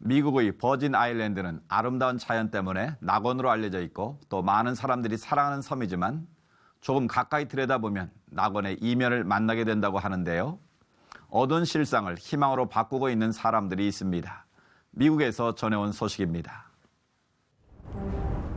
미국의 버진 아일랜드는 아름다운 자연 때문에 낙원으로 알려져 있고 또 많은 사람들이 사랑하는 섬이지만 조금 가까이 들여다보면 낙원의 이면을 만나게 된다고 하는데요. 어두운 실상을 희망으로 바꾸고 있는 사람들이 있습니다. 미국에서 전해온 소식입니다.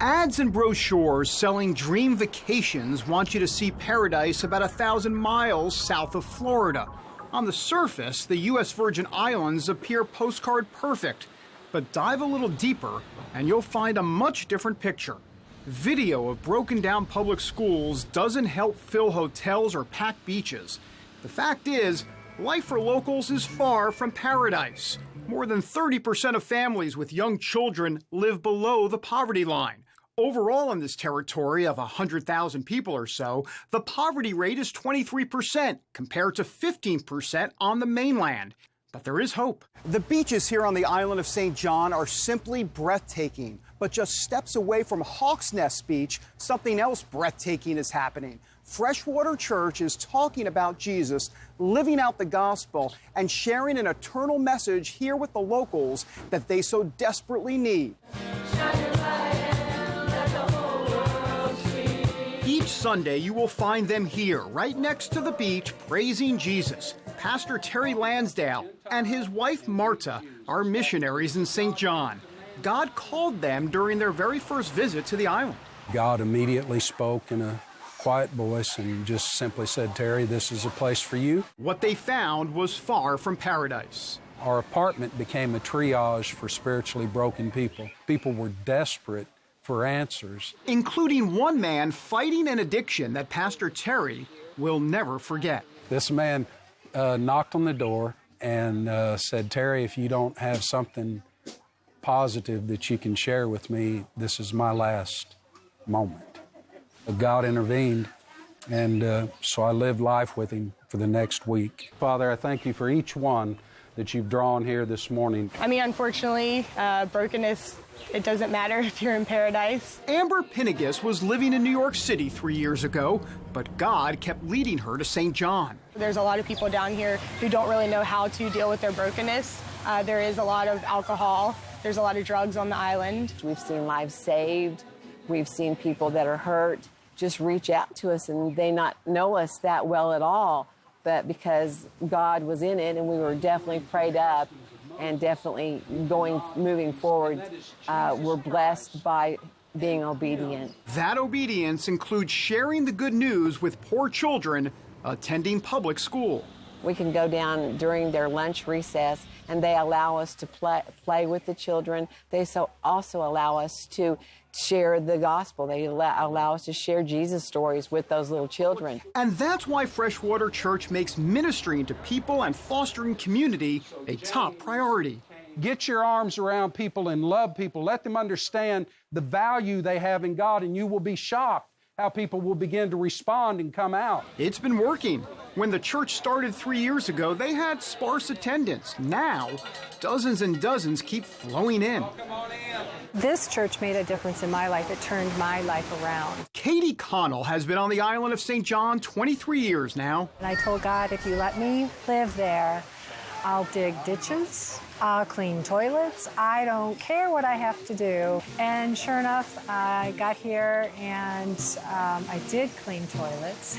Ads and brochures selling dream vacations want you to see paradise about 1,000 miles south of Florida. On the surface, the U.S. Virgin Islands appear postcard perfect, but dive a little deeper and you'll find a much different picture. Video of broken down public schools doesn't help fill hotels or pack beaches. The fact is, life for locals is far from paradise. More than 30% of families with young children live below the poverty line. Overall in this territory of 100,000 people or so, the poverty rate is 23% compared to 15% on the mainland. But there is hope. The beaches here on the island of St. John are simply breathtaking. But just steps away from Hawks Nest Beach, something else breathtaking is happening. Freshwater Church is talking about Jesus, living out the gospel, and sharing an eternal message here with the locals that they so desperately need. Each Sunday, you will find them here, right next to the beach, praising Jesus. Pastor Terry Lansdale and his wife Marta are missionaries in St. John. God called them during their very first visit to the island. God immediately spoke in a quiet voice and just simply said, Terry, this is a place for you. What they found was far from paradise. Our apartment became a triage for spiritually broken people. People were desperate for answers. Including one man fighting an addiction that Pastor Terry will never forget. This man knocked on the door and said, Terry, if you don't have something positive that you can share with me, this is my last moment. But God intervened, and so I lived life with him for the next week. Father, I thank you for each one that you've drawn here this morning. I mean, unfortunately, brokenness, it doesn't matter if you're in paradise. Amber Pinnigus was living in New York City 3 years ago, but God kept leading her to St. John. There's a lot of people down here who don't really know how to deal with their brokenness. There is a lot of alcohol. There's a lot of drugs on the island. We've seen lives saved. We've seen people that are hurt just reach out to us, and they not know us that well at all. But because God was in it and we were definitely prayed up and definitely moving forward, we're blessed by being obedient. That obedience includes sharing the good news with poor children attending public school. We can go down during their lunch recess, and they allow us to play with the children. They also allow us to share the gospel. They allow us to share Jesus stories with those little children. And that's why Freshwater Church makes ministering to people and fostering community a top priority. Get your arms around people and love people. Let them understand the value they have in God, and you will be shocked how people will begin to respond and come out. It's been working. When the church started 3 years ago, they had sparse attendance. Now, dozens and dozens keep flowing in. This church made a difference in my life. It turned my life around. Katie Connell has been on the island of St. John 23 years now. And I told God, if you let me live there, I'll dig ditches, I'll clean toilets, I don't care what I have to do. And sure enough, I got here and I did clean toilets.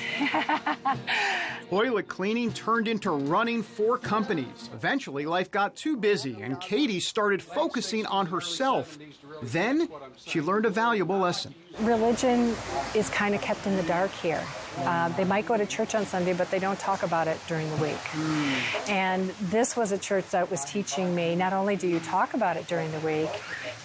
Toilet cleaning turned into running 4 companies. Eventually, life got too busy and Katie started focusing on herself. Then, she learned a valuable lesson. Religion is kind of kept in the dark here. They might go to church on Sunday, but they don't talk about it during the week. And this was a church that was teaching me, not only do you talk about it during the week,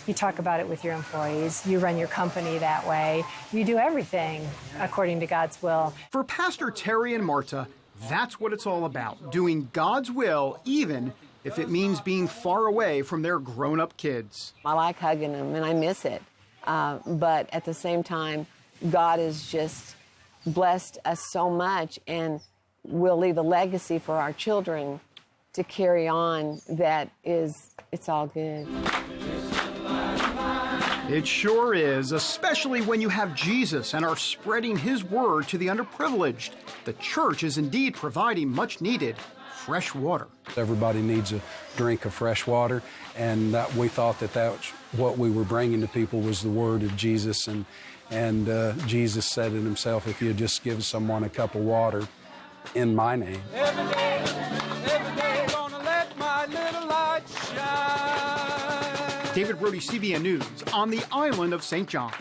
you talk about it with your employees, you run your company that way, you do everything according to God's will. For Pastor Terry and Marta, that's what it's all about, doing God's will, even if it means being far away from their grown-up kids. I like hugging them, and I miss it. But at the same time, God has just blessed us so much, and we'll leave a legacy for our children to carry on that is, it's all good. It sure is, especially when you have Jesus and are spreading his word to the underprivileged. The church is indeed providing much needed fresh water. Everybody needs a drink of fresh water, and we thought that that's what we were bringing to people was the word of Jesus, and Jesus said it himself, if you just give someone a cup of water in my name. Every day, gonna let my little light shine. David Brody, CBN News, on the island of St. John.